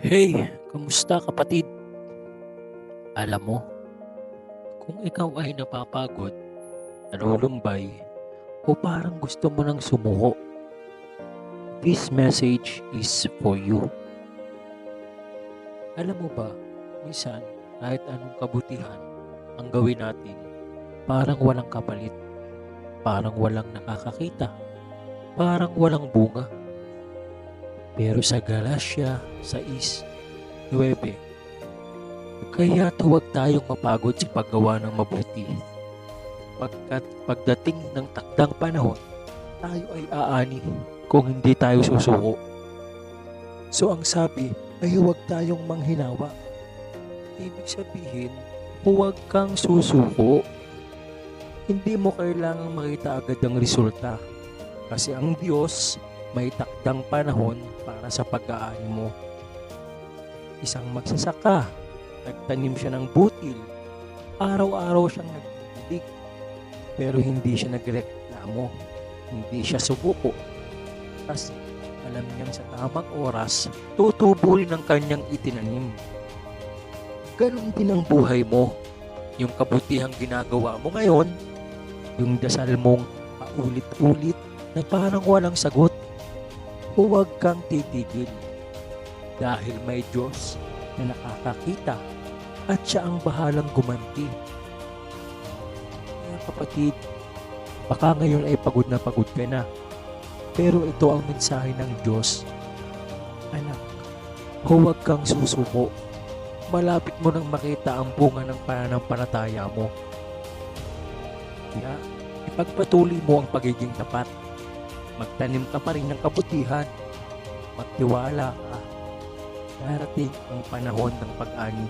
Hey, kamusta kapatid? Alam mo, kung ikaw ay napapagod, nalulumbay, o parang gusto mo nang sumuko, this message is for you. Alam mo ba, minsan kahit anong kabutihan ang gawin natin, parang walang kapalit, parang walang nakakakita, parang walang bunga. Pero sa Galatia 6:9, kaya huwag tayong mapagod sa paggawa ng mabuti. Pagkat pagdating ng takdang panahon, tayo ay aani kung hindi tayo susuko. So ang sabi ay huwag tayong manghinawa. Ibig sabihin, huwag kang susuko. Hindi mo kailangang makita agad ang resulta. Kasi ang Diyos may takdang panahon para sa pag-aani mo. Isang magsasaka, nagtanim siya ng butil. Araw-araw siyang nagdidig. Pero hindi siya nagreklamo. Hindi siya subuko. Kasi alam niyang sa tamang oras, tutubo rin ang kanyang itinanim. Ganon din ang buhay mo. Yung kabutihang ginagawa mo ngayon, yung dasal mong paulit-ulit na parang walang sagot, huwag kang titigil. Dahil may Diyos na nakakakita at siya ang bahalang gumanti. Kaya kapatid, baka ngayon ay pagod ka na. Pero ito ang mensahe ng Diyos. Anak, huwag kang susuko. Malapit mo nang makita ang bunga ng pananampalataya mo. Kaya, ipagpatuloy mo ang pagiging tapat. Magtanim ka pa rin ng kabutihan. Magtiwala ka. Darating ang panahon ng pag-ani.